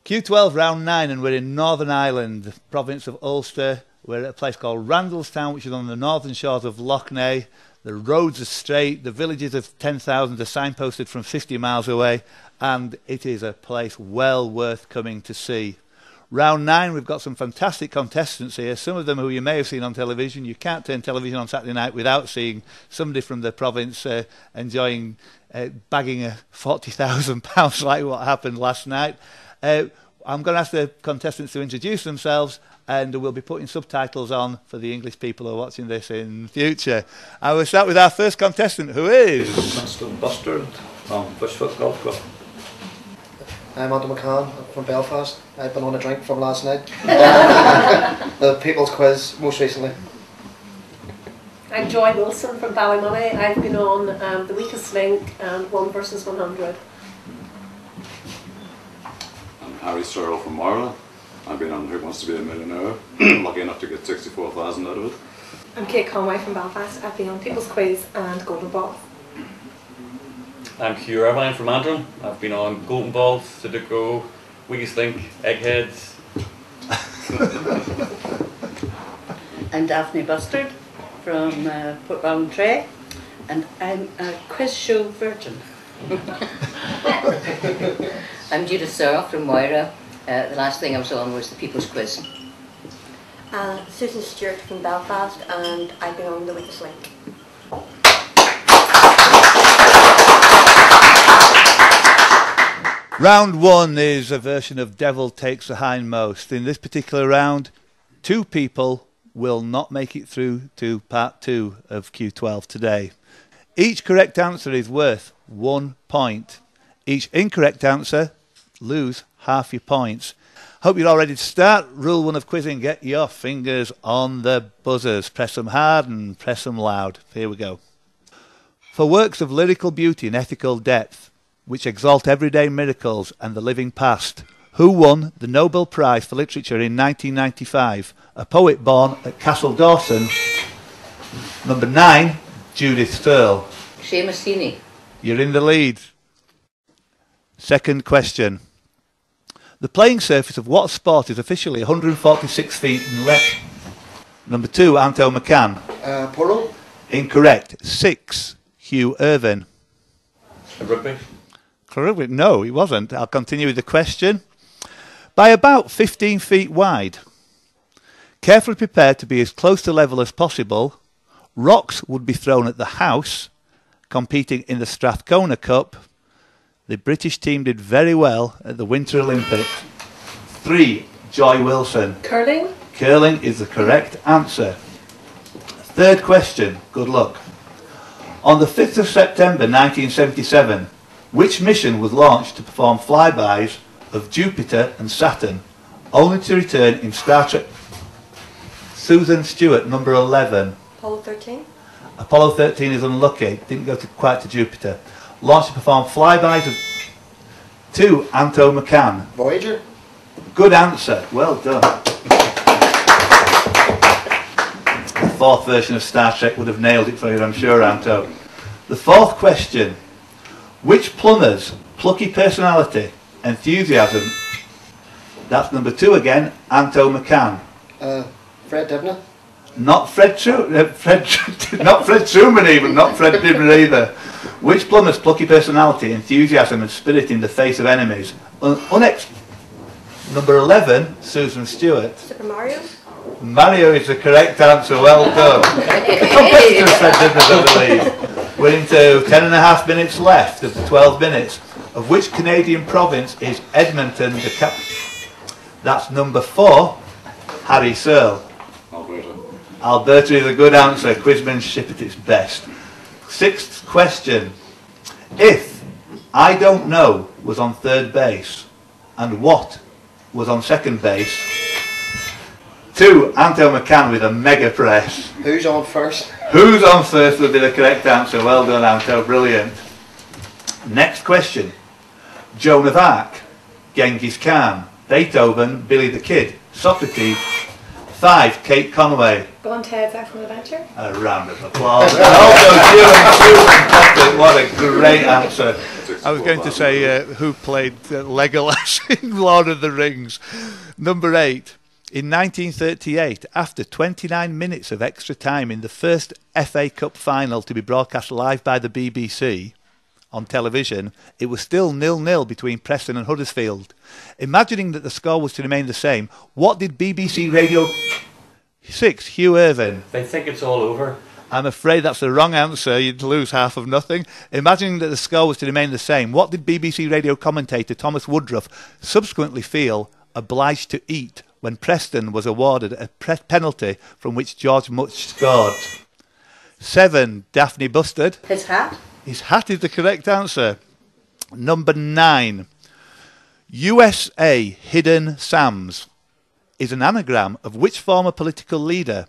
Q12 round 9, and we're in Northern Ireland, the province of Ulster. We're at a place called Randalstown, which is on the northern shores of Lough Neagh. The roads are straight, the villages of 10,000 are signposted from 50 miles away, and it is a place well worth coming to see. Round 9, we've got some fantastic contestants here, some of them who you may have seen on television. You can't turn television on Saturday night without seeing somebody from the province enjoying bagging a £40,000 like what happened last night. I'm going to ask the contestants to introduce themselves, and we'll be putting subtitles on for the English people who are watching this in future. I will start with our first contestant, who is... Mr. Bustard from Fishfoot Golf Club. I'm Antrim from Belfast. I've been on a drink from last night. The People's Quiz most recently. I'm Joy Wilson from Ballymoney. I've been on The Weakest Link and 1 versus 100. I'm Harry Searle from Marla. I've been on Who Wants to Be a Millionaire. Lucky enough to get 64,000 out of it. I'm Kate Conway from Belfast. I've been on People's Quiz and Golden Ball. I'm Hugh Irvine from Antrim. I've been on Golden Balls, Sudoku, Weakest Link, Eggheads. I'm Daphne Bustard from Portballintrae, and I'm a quiz show virgin. I'm Judith Searle from Moira. The last thing I was on was the People's Quiz. Susan Stewart from Belfast, and I've been on The Weakest Link. Round 1 is a version of Devil Takes the Hindmost. In this particular round, 2 people will not make it through to part 2 of Q12 today. Each correct answer is worth 1 point. Each incorrect answer, lose half your points. Hope you're all ready to start. Rule 1 of quizzing, get your fingers on the buzzers. Press them hard and press them loud. Here we go. For works of lyrical beauty and ethical depth, which exalt everyday miracles and the living past, who won the Nobel Prize for Literature in 1995? A poet born at Castle Dawson. Number 9, Judith Searle. Seamus Heaney. You're in the lead. Second question. The playing surface of what sport is officially 146 feet in length? Number 2, Anto McCann. Polo. Incorrect. 6, Hugh Irvine. Rugby. Rugby? No, he wasn't. I'll continue with the question. By about 15 feet wide, carefully prepared to be as close to level as possible, rocks would be thrown at the house, competing in the Strathcona Cup. The British team did very well at the Winter Olympics. 3, Joy Wilson. Curling? Curling is the correct answer. Third question, good luck. On the 5th of September 1977, which mission was launched to perform flybys of Jupiter and Saturn, only to return in Star Trek? Susan Stewart, number 11. Apollo 13. Apollo 13 is unlucky, didn't go quite to Jupiter. Launched to perform flybys of 2, Anto McCann. Voyager. Good answer, well done. The 4th version of Star Trek would have nailed it for you, I'm sure, Anto. The 4th question. Which plumber's plucky personality, enthusiasm, that's number 2 again, Anto McCann. Fred Dibner. Not Fred not Fred Truman even, not Fred Dibner either. Which plumber's plucky personality, enthusiasm and spirit in the face of enemies? Number 11, Susan Stewart. Super Mario. Mario is the correct answer, well done. The competitor Fred Dibner's over the lead. We're into 10.5 minutes left of the 12 minutes. Of which Canadian province is Edmonton the capital? That's number 4, Harry Searle. Alberta. Alberta is a good answer, quizmanship at its best. 6th question. If I Don't Know was on 3rd base, and what was on 2nd base? 2, Anto McCann with a mega press. Who's on first? Who's on first would be the correct answer. Well done, Anto, brilliant. Next question. Joan of Arc, Genghis Khan, Beethoven, Billy the Kid, Socrates, 5, Kate Conway. Bill and Ted's Excellent Adventure. A round of applause. And also QU12. What a great answer. I was going to say who played Legolas in Lord of the Rings. Number 8. In 1938, after 29 minutes of extra time in the first FA Cup final to be broadcast live by the BBC on television, it was still 0-0 between Preston and Huddersfield. Imagining that the score was to remain the same, what did BBC Radio... 6, Hugh Irvine. They think it's all over. I'm afraid that's the wrong answer. You'd lose half of nothing. Imagining that the score was to remain the same, what did BBC radio commentator Thomas Woodruff subsequently feel obliged to eat when Preston was awarded a penalty from which George Much scored? 7, Daphne Bustard. His hat. His hat is the correct answer. Number 9, USA Hidden Sams is an anagram of which former political leader?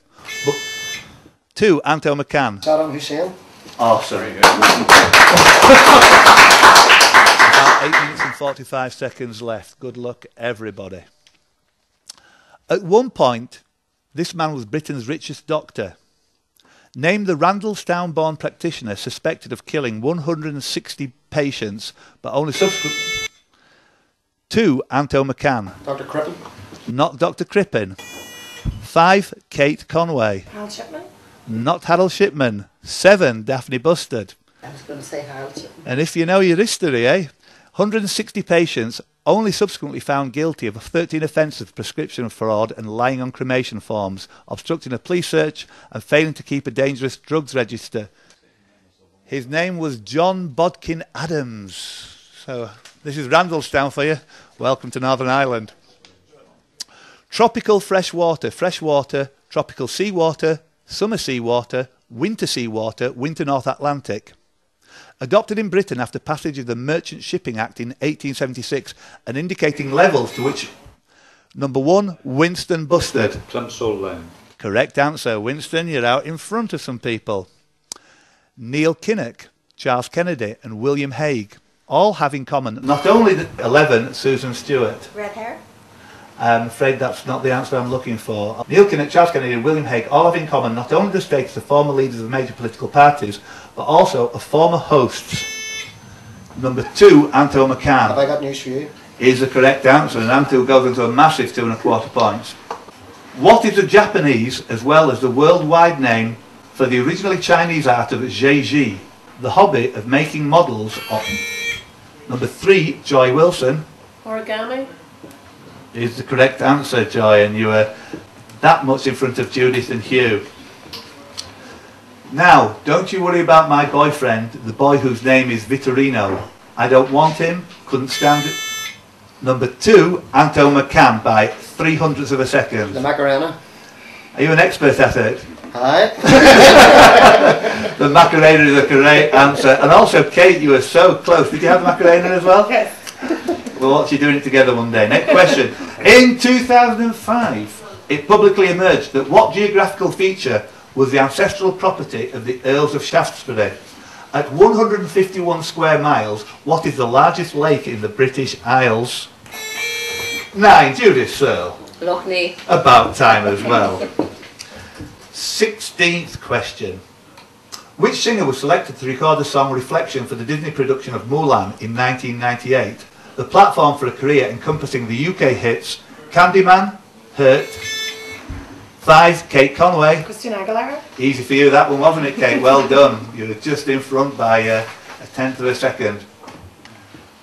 2, Anto McCann. Saddam Hussein. Oh, sorry. About 8 minutes and 45 seconds left. Good luck, everybody. At one point, this man was Britain's richest doctor. Name the Randalstown-born practitioner suspected of killing 160 patients, but only subsequent... 2, Anto McCann. Dr. Crippen. Not Dr. Crippen. 5, Kate Conway. Harold Shipman. Not Harold Shipman. 7, Daphne Bustard. I was going to say Harold Shipman. And if you know your history, 160 patients only subsequently found guilty of 13 offences of prescription fraud and lying on cremation forms, obstructing a police search and failing to keep a dangerous drugs register. His name was John Bodkin Adams. So this is Randalstown for you. Welcome to Northern Ireland. Tropical freshwater, tropical seawater, summer seawater, winter North Atlantic. Adopted in Britain after passage of the Merchant Shipping Act in 1876 and indicating levels to which... Number 1, Winston Bustard. Plimsoll Lane. Correct answer. Winston, you're out in front of some people. Neil Kinnock, Charles Kennedy and William Hague all have in common not only the 11, Susan Stewart. Red hair. I'm afraid that's not the answer I'm looking for. Neil Kinnock, Charles Kennedy and William Hague all have in common not only the status of former leaders of major political parties, but also of former hosts. Number 2, Anto McCann. Have I got news for you? Is the correct answer, and Anto goes into a massive 2 1/4 points. What is the Japanese as well as the worldwide name for the originally Chinese art of Zheji, the hobby of making models of... Number 3, Joy Wilson. Origami. Is the correct answer, Joy, and you were that much in front of Judith and Hugh. Now, don't you worry about my boyfriend, the boy whose name is Vittorino. I don't want him, couldn't stand it. Number 2, Anto McCann by 0.03 of a second. The Macarena. Are you an expert at it? Aye. The Macarena is a correct answer. And also, Kate, you were so close. Did you have the Macarena as well? Yes. We'll watch you doing it together one day. Next question. In 2005, it publicly emerged that what geographical feature was the ancestral property of the Earls of Shaftesbury? At 151 square miles, what is the largest lake in the British Isles? 9, Judith Searle. Loch Ness. About time as well. 16th question. Which singer was selected to record the song Reflection for the Disney production of Mulan in 1998? The platform for a career encompassing the UK hits Candyman, Hurt. 5, Kate Conway. Christina Aguilera. Easy for you, that one, wasn't it, Kate? Well done. You were just in front by a 1/10 of a second.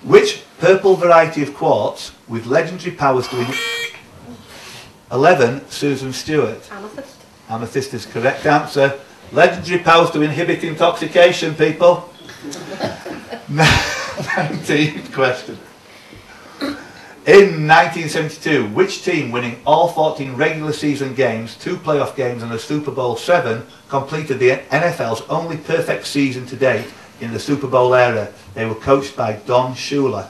Which purple variety of quartz with legendary powers to... 11, Susan Stewart. Amethyst. Amethyst is correct answer. Legendary powers to inhibit intoxication, people. 19th question. In 1972, which team winning all 14 regular season games, 2 playoff games and a Super Bowl 7 completed the NFL's only perfect season to date in the Super Bowl era? They were coached by Don Shula.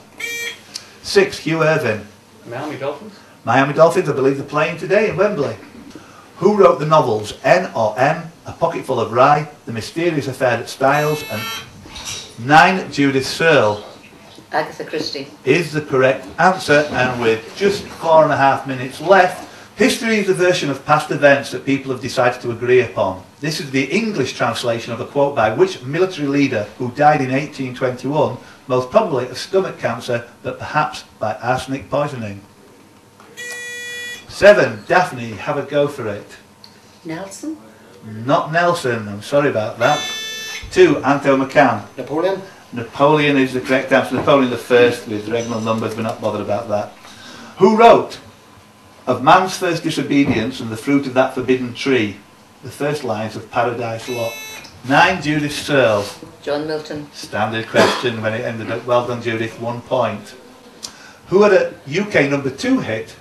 6, Hugh Irvine. Miami Dolphins. Miami Dolphins, I believe they're playing today in Wembley. Who wrote the novels N or M, A Pocketful of Rye, The Mysterious Affair at Styles, and 9, Judith Searle. Agatha Christie. Is the correct answer, and with just 4.5 minutes left, History is a version of past events that people have decided to agree upon. This is the English translation of a quote by which military leader who died in 1821, most probably of stomach cancer, but perhaps by arsenic poisoning. 7. Daphne, have a go for it. Nelson. Not Nelson, I'm sorry about that. 2. Anto McCann. Napoleon. Napoleon is the correct answer. Napoleon the First with regular numbers, we're not bothered about that. Who wrote of man's first disobedience and the fruit of that forbidden tree? The first lines of Paradise Lost. 9. Judith Searle. John Milton. Standard question when it ended up. Well done, Judith, 1 point. Who had a UK #2 hit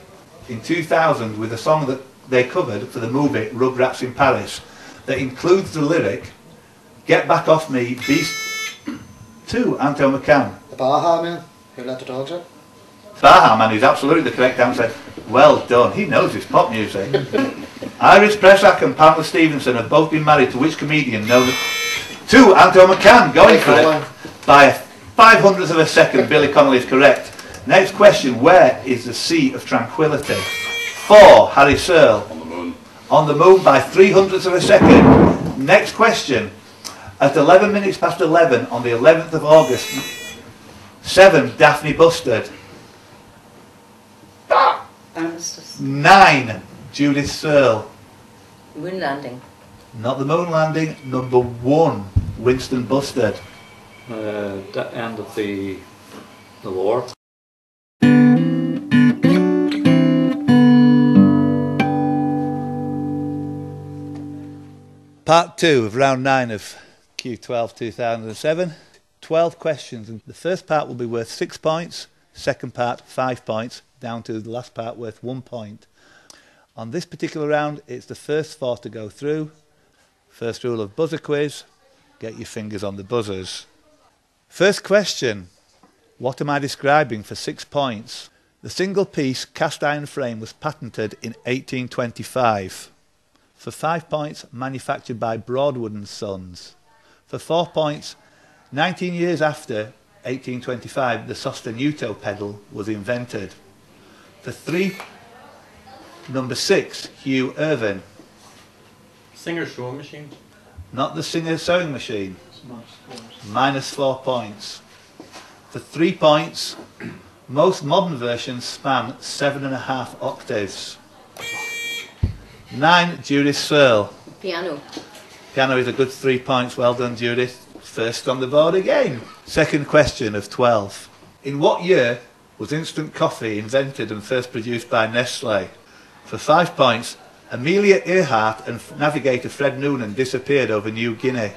in 2000 with a song that they covered for the movie Rugrats in Paris that includes the lyric, "Get back off me, beast." 2. Anto McCann. The Baha Man. Who Let the Dogs Out. Baha Man is absolutely the correct answer. Well done. He knows his pop music. Iris Pressack and Pamela Stevenson have both been married to which comedian known as... 2. Anto McCann. Going for it. By a 500th of a second, Billy Connolly is correct. Next question. Where is the Sea of Tranquility? 4. Harry Searle. On the moon. On the moon by 300ths of a second. Next question. At 11 minutes past 11 on the 11th of August. 7. Daphne Bustard. Armistice. 9. Judith Searle. Moon landing. Not the moon landing. Number 1. Winston Bustard. The end of the war. Part 2 of round 9 of Q12 2007. 12 questions, and the first part will be worth 6 points, second part 5 points, down to the last part worth 1 point. On this particular round, it's the first 4 to go through. First rule of buzzer quiz, get your fingers on the buzzers. First question, what am I describing for 6 points? The single piece cast iron frame was patented in 1825. For 5 points, manufactured by Broadwood & Sons. For 4 points, 19 years after 1825, the sostenuto pedal was invented. For 3, number 6, Hugh Irvine. Singer sewing machine. Not the Singer sewing machine. Minus 4 points. For 3 points, most modern versions span 7.5 octaves. 9, Judith Searle. Piano. Piano is a good 3 points. Well done, Judith. First on the board again. Second question of 12. In what year was instant coffee invented and first produced by Nestle? For 5 points, Amelia Earhart and navigator Fred Noonan disappeared over New Guinea.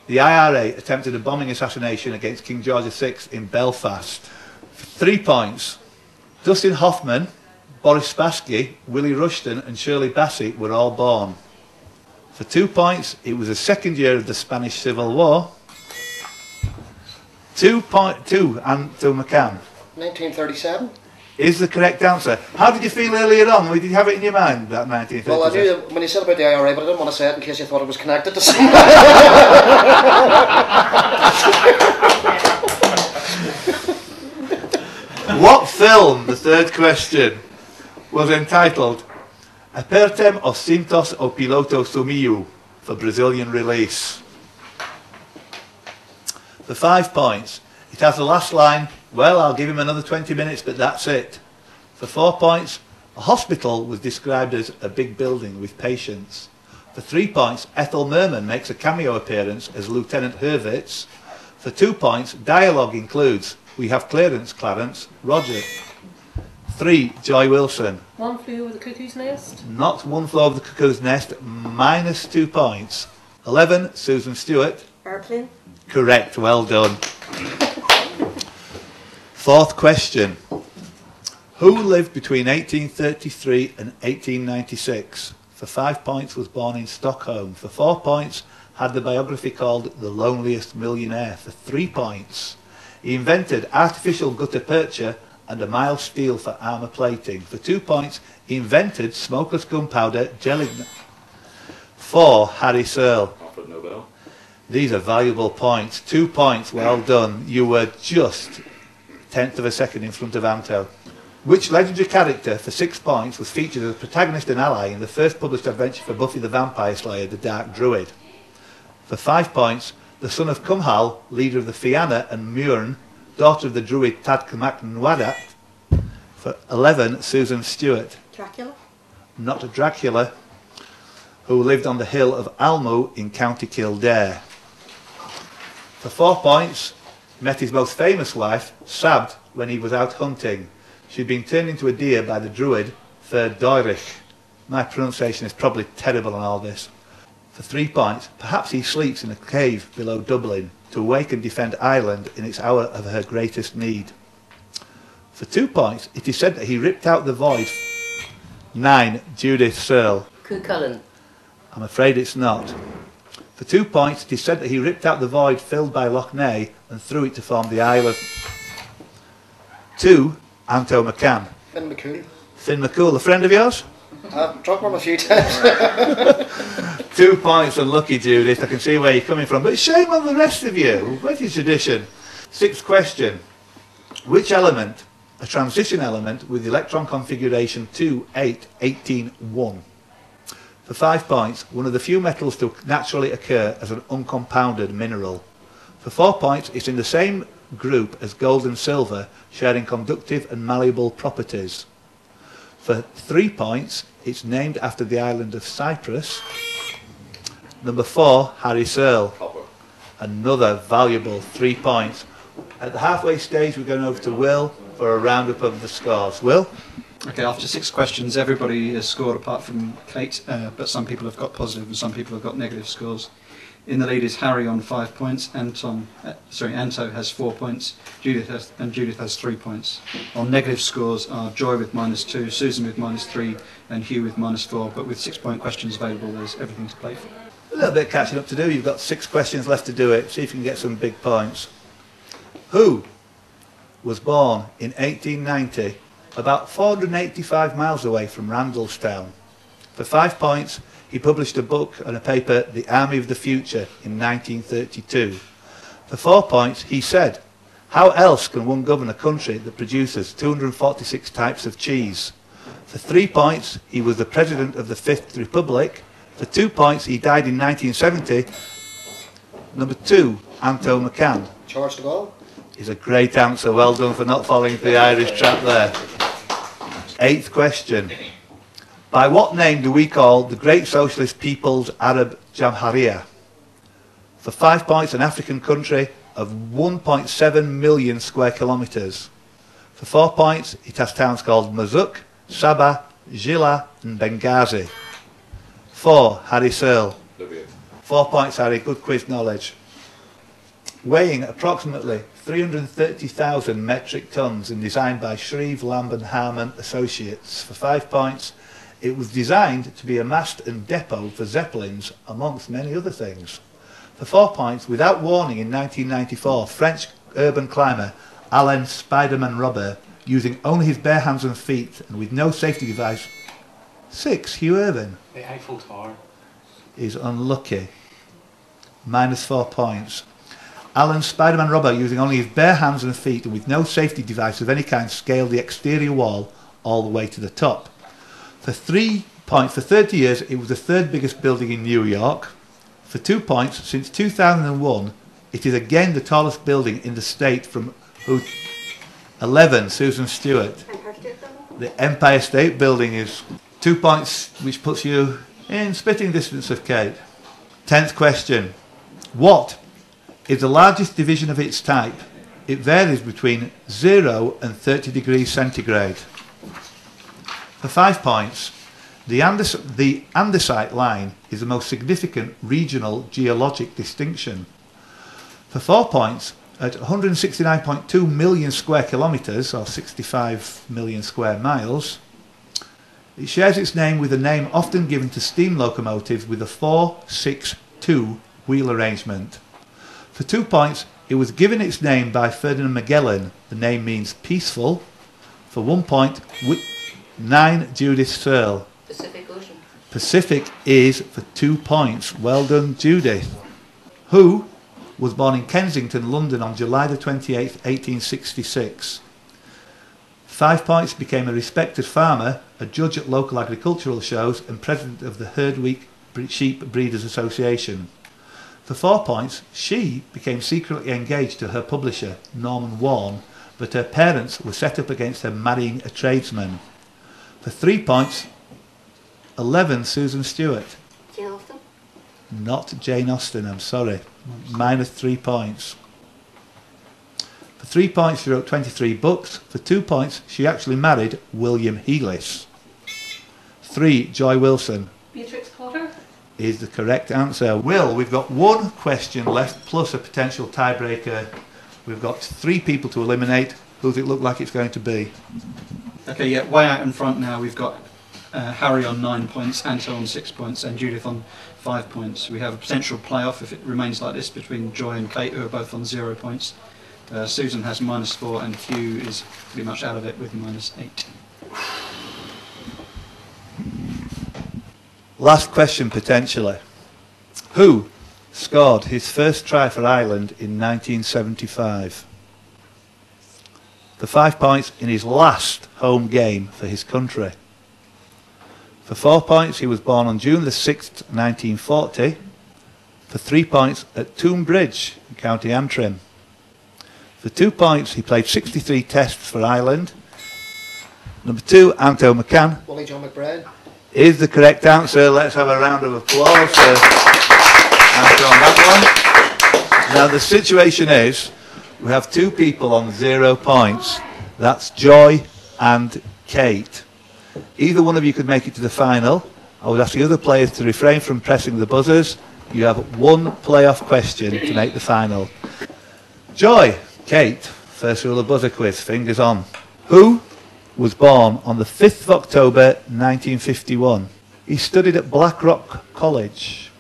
The IRA attempted a bombing assassination against King George VI in Belfast. For 3 points, Dustin Hoffman, Boris Spassky, Willie Rushton and Shirley Bassey were all born. For 2 points, it was the second year of the Spanish Civil War. 2 Anto McCann. 1937. Is the correct answer. How did you feel earlier on? Did you have it in your mind, that 1937? Well, I knew that when you said about the IRA, but I didn't want to say it in case you thought it was connected to something. What film, the third question, was entitled Apertem os cintos o piloto sumiu for Brazilian release? For 5 points, it has the last line, well, I'll give him another 20 minutes, but that's it. For 4 points, a hospital was described as a big building with patients. For 3 points, Ethel Merman makes a cameo appearance as Lieutenant Hurwitz. For 2 points, dialogue includes, we have clearance, Clarence, Roger. 3, Joy Wilson. One Flew Over the Cuckoo's Nest. Not One Flew Over the Cuckoo's Nest, minus 2 points. 11, Susan Stewart. Airplane. Correct, well done. Fourth question. Who lived between 1833 and 1896? For 5 points, was born in Stockholm. For 4 points, had the biography called The Loneliest Millionaire. For 3 points, he invented artificial gutta percha and a mild steel for armour plating. For 2 points, he invented smokeless gunpowder jelly. 4, Harry Searle. Alfred Nobel. These are valuable points. 2 points, well done. You were just 1/10 of a second in front of Anto. Which legendary character, for 6 points, was featured as a protagonist and ally in the first published adventure for Buffy the Vampire Slayer, The Dark Druid? For 5 points, the son of Cumhal, leader of the Fianna and Muirn, daughter of the druid Tadcamak Nwadat. For 11, Susan Stewart. Dracula. Not Dracula, who lived on the hill of Almo in County Kildare. For 4 points, met his most famous wife, Sabd, when he was out hunting. She'd been turned into a deer by the druid, Third Doirich. My pronunciation is probably terrible on all this. For 3 points, perhaps he sleeps in a cave below Dublin to awake and defend Ireland in its hour of her greatest need. For 2 points, it is said that he ripped out the void. 9, Judith Searle. Cuchulainn. I'm afraid it's not. For 2 points, it is said that he ripped out the void filled by Loch Ness and threw it to form the Isle of... 2, Anto McCann. Finn McCool. Finn McCool, a friend of yours? I've dropped one a few times. 2 points, unlucky Judith. I can see where you're coming from, but shame on the rest of you. Where's your tradition? 6th question. Which element, a transition element with electron configuration 2, 8, 18, 1? For 5 points, one of the few metals to naturally occur as an uncompounded mineral. For 4 points, it's in the same group as gold and silver, sharing conductive and malleable properties. For 3 points, it's named after the island of Cyprus. Number 4, Harry Searle. Copper. Another valuable 3 points. At the halfway stage, we're going over to Will for a roundup of the scores. Will? Okay, after 6 questions, everybody has scored apart from Kate, but some people have got positive and some people have got negative scores. In the lead is Harry on 5 points, Anto has 4 points, Judith has 3 points. On negative scores are Joy with -2, Susan with -3 and Hugh with -4, but with 6 point questions available there's everything to play for. A little bit of catching up to do. You've got 6 questions left to do it. See if you can get some big points. Who was born in 1890 about 485 miles away from Randalstown? For 5 points, he published a book and a paper, The Army of the Future, in 1932. For 4 points, he said, how else can one govern a country that produces 246 types of cheese? For 3 points, he was the president of the Fifth Republic. For 2 points, he died in 1970. Number 2, Anto McCann. George de Gaulle. Is a great answer. Well done for not falling into the Irish trap there. 8th question. By what name do we call the Great Socialist People's Arab Jamhuriya? For 5 points, an African country of 1.7 million square kilometres. For 4 points, it has towns called Mazuk, Sabah, Jila and Benghazi. 4, Harry Searle. Libya. 4 points, Harry. Good quiz knowledge. Weighing approximately 330,000 metric tons and designed by Shreve, Lamb and Harman Associates. For 5 points, it was designed to be a mast and depot for Zeppelins, amongst many other things. For 4 points, without warning in 1994, French urban climber Alain Spiderman Robert, using only his bare hands and feet and with no safety device. 6, Hugh Irvine. The Eiffel Tower. Is unlucky. -4 points. Alan Spiderman Robert, using only his bare hands and feet and with no safety device of any kind, scaled the exterior wall all the way to the top. For 3 points, for 30 years, it was the 3rd biggest building in New York. For 2 points, since 2001, it is again the tallest building in the state from 11, Susan Stewart. The Empire State Building is 2 points, which puts you in spitting distance of Kate. 10th question. What is the largest division of its type? It varies between 0 and 30 degrees centigrade. For 5 points, the andesite line is the most significant regional geologic distinction. For 4 points, at 169.2 million square kilometres, or 65 million square miles, it shares its name with a name often given to steam locomotives with a 4-6-2 wheel arrangement. For 2 points, it was given its name by Ferdinand Magellan. The name means peaceful. For 1 point, 9, Judith Searle. Pacific Ocean. Pacific is for 2 points. Well done, Judith. Who was born in Kensington, London on July the 28th, 1866. 5 points, became a respected farmer, a judge at local agricultural shows and president of the Herd Week Sheep Breeders Association. For 4 points, she became secretly engaged to her publisher, Norman Warren, but her parents were set up against her marrying a tradesman. For 3 points, 11, Susan Stewart. Jane Austen. Not Jane Austen, I'm sorry. Minus 3 points. For 3 points, she wrote 23 books. For 2 points, she actually married William Healis. 3, Joy Wilson. Beatrix Potter Is the correct answer. Will, we've got 1 question left plus a potential tiebreaker. We've got 3 people to eliminate. Who does it look like it's going to be? Okay, yeah, way out in front now. We've got Harry on 9 points, Anto on 6 points, and Judith on 5 points. We have a potential playoff if it remains like this between Joy and Kate, who are both on 0 points. Susan has -4, and Hugh is pretty much out of it with -8. Last question potentially. Who scored his first try for Ireland in 1975? For 5 points, in his last home game for his country. For 4 points, he was born on June the 6th, 1940. For 3 points, at Toome Bridge, in County Antrim. For 2 points, he played 63 tests for Ireland. Number 2, Anto McCann. Wally John McBride. Is the correct answer. Let's have a round of applause for Anto on that one. Now the situation is, we have 2 people on 0 points. That's Joy and Kate. Either one of you could make it to the final. I would ask the other players to refrain from pressing the buzzers. You have 1 playoff question to make the final. Joy, Kate, first rule of buzzer quiz, fingers on. Who was born on the 5th of October 1951? He studied at Blackrock College,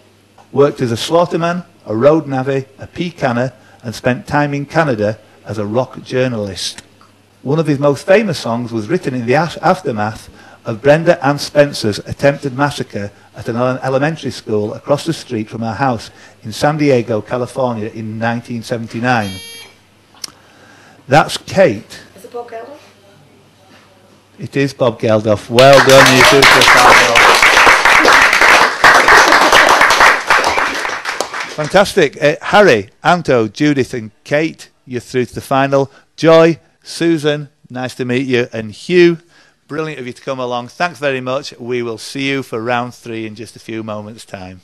worked as a slaughterman, a road navvy, a pea canner, and spent time in Canada as a rock journalist. One of his most famous songs was written in the aftermath of Brenda Ann Spencer's attempted massacre at an elementary school across the street from her house in San Diego, California in 1979. That's Kate. Is it Bob Geldof? It is Bob Geldof. Well done, you two for the final. Fantastic. Harry, Anto, Judith and Kate, you're through to the final. Joy, Susan, nice to meet you. And Hugh, brilliant of you to come along. Thanks very much. We will see you for round 3 in just a few moments' time.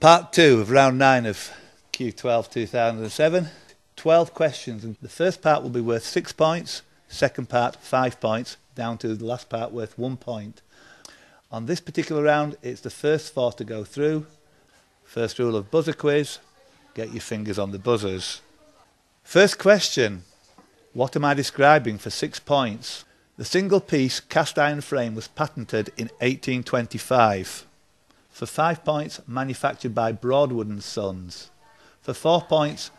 Part 2 of round 9 of Q12 2007. 12 questions, and the first part will be worth 6 points, second part 5 points, down to the last part worth 1 point. On this particular round, it's the first 4 to go through. First rule of buzzer quiz, get your fingers on the buzzers. First question, what am I describing for 6 points? The single piece cast iron frame was patented in 1825. For 5 points, manufactured by Broadwood & Sons. For 4 points,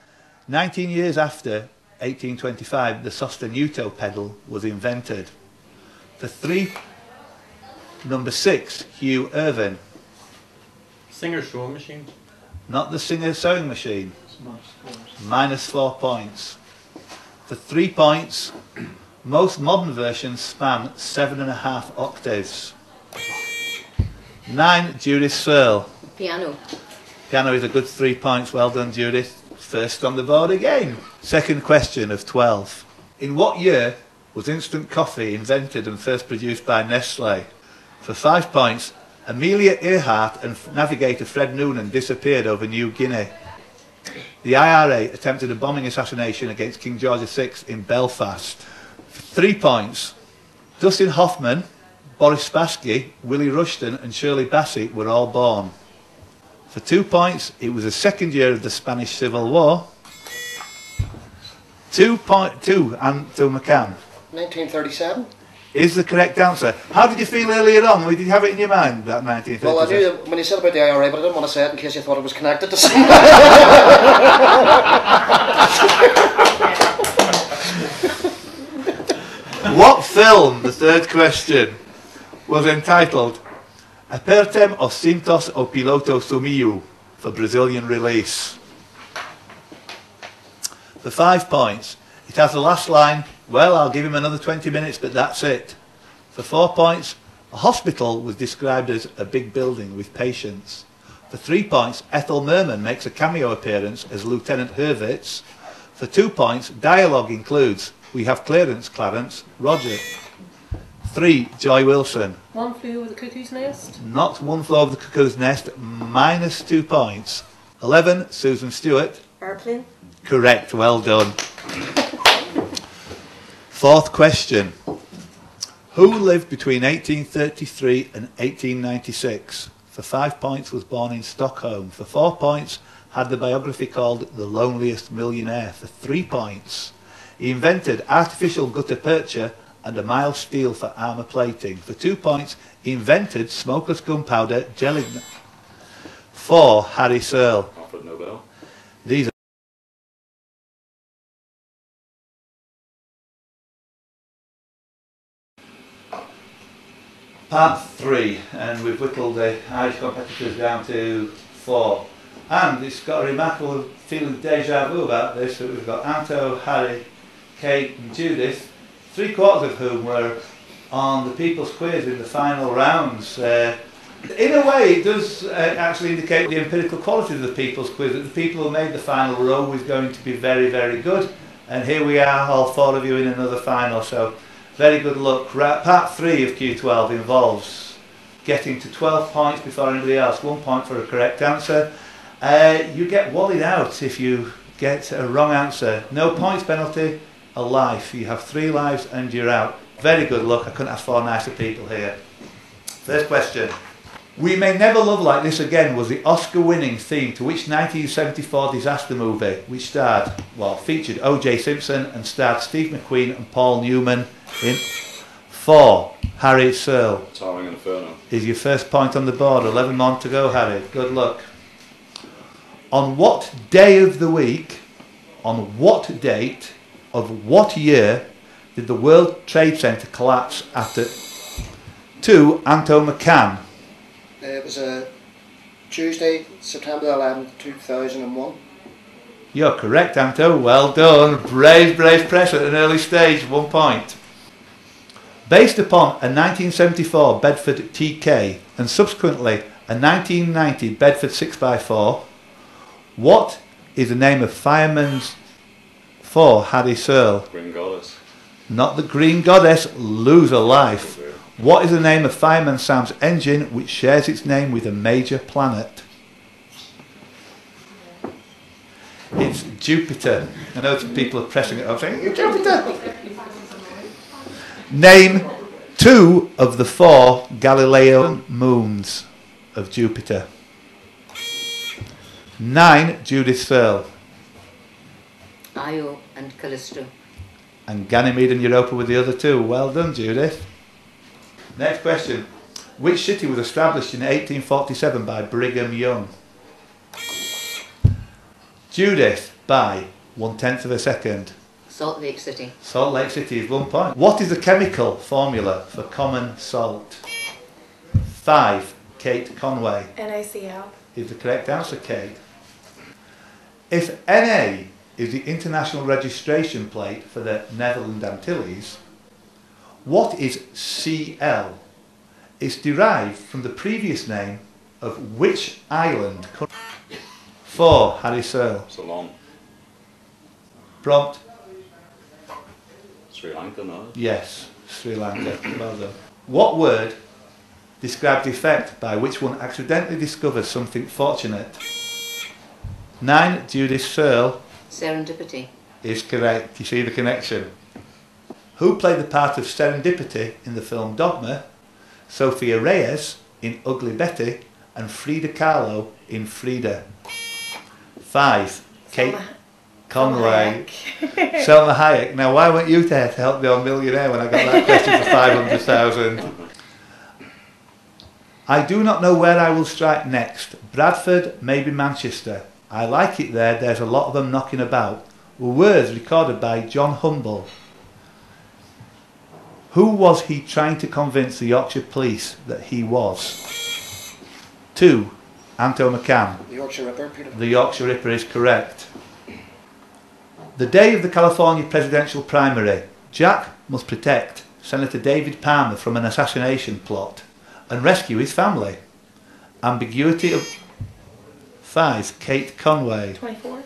19 years after 1825, the sostenuto pedal was invented. For 3, number 6, Hugh Irvine. Singer sewing machine. Not the Singer sewing machine. -4 points. For 3 points, most modern versions span 7.5 octaves. 9, Judith Searle. Piano. Piano is a good 3 points. Well done, Judith. First on the board again. Second question of 12. In what year was instant coffee invented and first produced by Nestle? For 5 points, Amelia Earhart and navigator Fred Noonan disappeared over New Guinea. The IRA attempted a bombing assassination against King George VI in Belfast. For 3 points, Dustin Hoffman, Boris Spassky, Willie Rushton and Shirley Bassey were all born. For 2 points, it was the second year of the Spanish Civil War. 2 Anto McCann. 1937. is the correct answer. How did you feel earlier on? Did you have it in your mind, that 1930s? Well, I knew that when you said about the IRA, but I didn't want to say it in case you thought it was connected to something. What film, the third question, was entitled Apertem os cintos o piloto sumiu for Brazilian release? For 5 points, it has the last line, well, I'll give him another 20 minutes, but that's it. For 4 points, a hospital was described as a big building with patients. For 3 points, Ethel Merman makes a cameo appearance as Lieutenant Hurwitz. For 2 points, dialogue includes, we have clearance, Clarence, Roger. 3, Joy Wilson. One Flew Over the Cuckoo's Nest. Not One Flew Over the Cuckoo's Nest, minus 2 points. 11, Susan Stewart. Airplane. Correct, well done. Fourth question. Who lived between 1833 and 1896? For 5 points, was born in Stockholm. For 4 points, had the biography called The Loneliest Millionaire. For 3 points, he invented artificial gutta percha and a mild steel for armour plating. For 2 points, he invented smokeless gunpowder jelly. 4, Harry Searle. Alfred Nobel. These are Part 3, and we've whittled the Irish competitors down to 4. And it's got a remarkable feeling of deja vu about this, that we've got Anto, Harry, Kate and Judith, 3/4 of whom were on the People's Quiz in the final rounds. In a way, it does actually indicate the empirical quality of the People's Quiz, that the people who made the final were always going to be very, very good. And here we are, all 4 of you in another final, so very good luck. Part 3 of Q12 involves getting to 12 points before anybody else, 1 point for a correct answer. You get walled out if you get a wrong answer. No points penalty, a life. You have 3 lives and you're out. Very good luck. I couldn't ask for nicer people here. First question. We May Never Love Like This Again was the Oscar-winning theme to which 1974 disaster movie, which starred, well, featured O.J. Simpson and starred Steve McQueen and Paul Newman in. 4, Harry Searle. Towering Inferno. Is your first point on the board. 11 more to go, Harry. Good luck. On what day of the week, on what date of what year did the World Trade Center collapse after 2, Anto McCann? It was a Tuesday, September 11th, 2001. You're correct, Anto. Well done. Brave press at an early stage. 1 point. Based upon a 1974 Bedford TK and subsequently a 1990 Bedford 6x4, what is the name of fireman's for Harry Searle? Green Goddess. Not the Green Goddess. Lose a life. What is the name of Fireman Sam's engine which shares its name with a major planet? It's Jupiter. I know people are pressing it up saying, Jupiter! Name 2 of the 4 Galilean moons of Jupiter. 9, Judith Searle. Io and Callisto. And Ganymede and Europa were the other 2. Well done, Judith. Next question. Which city was established in 1847 by Brigham Young? Judith, by 1/10 of a second. Salt Lake City. Salt Lake City is 1 point. What is the chemical formula for common salt? 5, Kate Conway. NaCl. Is the correct answer, Kate. If NA is the international registration plate for the Netherlands Antilles, what is CL? It's derived from the previous name of which island? 4, Harry Searle. Ceylon. Prompt. Sri Lanka, no? Yes, Sri Lanka. Well done. What word describes the effect by which one accidentally discovers something fortunate? 9, Judith Searle. Serendipity. Is correct. You see the connection. Who played the part of Serendipity in the film Dogma? Sophia Reyes in Ugly Betty and Frida Kahlo in Frida. 5, Kate. Conway. Selma Hayek. Now, why weren't you there to help me on Millionaire when I got that question for 500,000? I do not know where I will strike next. Bradford, maybe Manchester. I like it there, there's a lot of them knocking about. Were words recorded by John Humble. Who was he trying to convince the Yorkshire police that he was? 2. Anto McCann. The Yorkshire Ripper, Peter. The Yorkshire Ripper is correct. The day of the California presidential primary, Jack must protect Senator David Palmer from an assassination plot and rescue his family. Ambiguity of 5. Kate Conway. 24.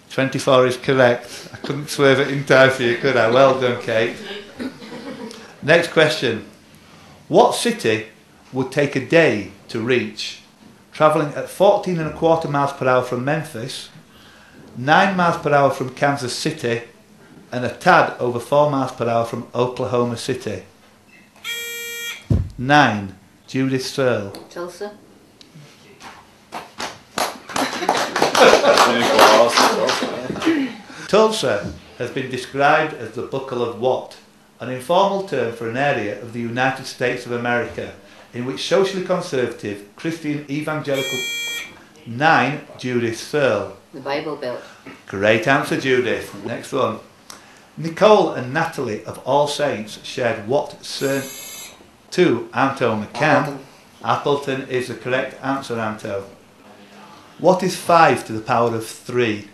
24 is correct. I couldn't swerve it in time for you, could I? Well done, Kate. Next question. What city would take a day to reach? Travelling at 14.25 miles per hour from Memphis, 9 miles per hour from Kansas City, and a tad over 4 miles per hour from Oklahoma City. 9. Judith Searle. Tulsa. Tulsa has been described as the buckle of what? An informal term for an area of the United States of America in which socially conservative Christian evangelical... 9. Judith Searle. The Bible Belt. Great answer, Judith. Next one. Nicole and Natalie of All Saints shared what surname? 2. Anto McCann. Appleton is the correct answer, Anto. What is 5 to the power of 3?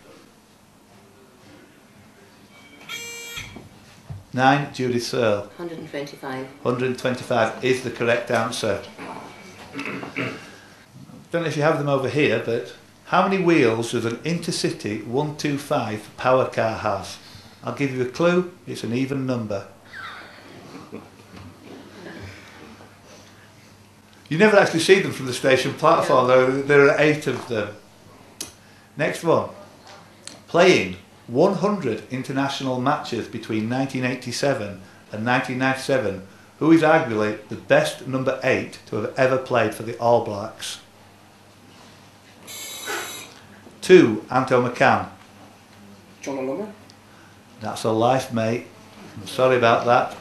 9. Judith Searle. 125. 125 is the correct answer. Don't know if you have them over here, but how many wheels does an Intercity 125 power car have? I'll give you a clue. It's an even number. You never actually see them from the station platform, though. There are 8 of them. Next one. Playing 100 international matches between 1987 and 1997, who is arguably the best number 8 to have ever played for the All Blacks? 2. Anto McCann. John Lummer. That's a life, mate. I'm sorry about that.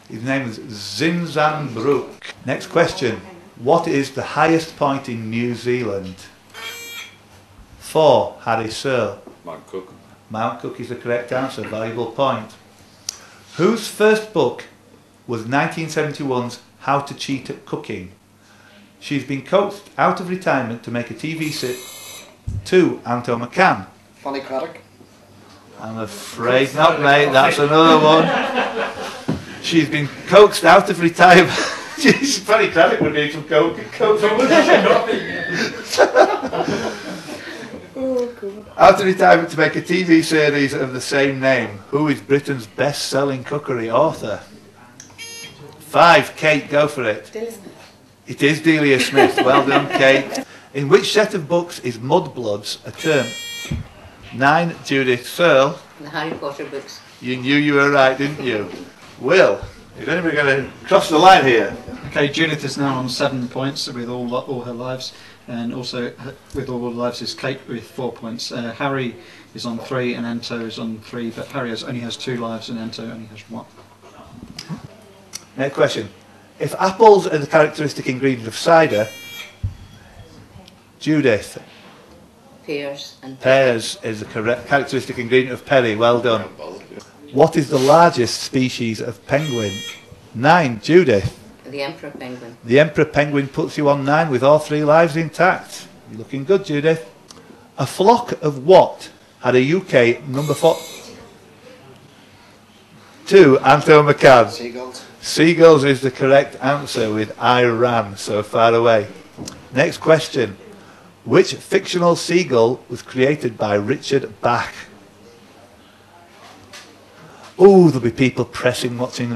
His name is Zinzan Brook. Next question. What is the highest point in New Zealand? 4. Harry Searle. Mount Cook. Mount Cook is the correct answer. Valuable point. Whose first book was 1971's How to Cheat at Cooking? She's been coaxed out of retirement to make a TV series. 2. Anto McCann. Fanny Craddock. I'm afraid not, mate. That's another one. She's been coaxed out of retirement. Jeez, Fanny Craddock would need some coaxing. Out of retirement to make a TV series of the same name. Who is Britain's best-selling cookery author? 5. Kate, go for it. Delia Smith. It is Delia Smith. Well done, Kate. In which set of books is Mudbloods a term? 9. Judith Searle. The Harry Potter books. You knew you were right, didn't you? Will, is anybody going to cross the line here? Okay, Judith is now on 7 points with all her lives, and also with all her lives is Kate with 4 points. Harry is on 3 and Anto is on 3, but Harry only has 2 lives and Anto only has 1. Next question. If apples are the characteristic ingredient of cider, Judith. Pears and Pears is the correct characteristic ingredient of perry. Well done. What is the largest species of penguin? 9. Judith. the Emperor Penguin. The Emperor Penguin puts you on 9 with all 3 lives intact. You're looking good, Judith. A flock of what had a UK number 4? 2. Anto McCann. Seagulls. Seagulls is the correct answer with Iran so far away. Next question. Which fictional seagull was created by Richard Bach? Oh, there'll be people pressing what's in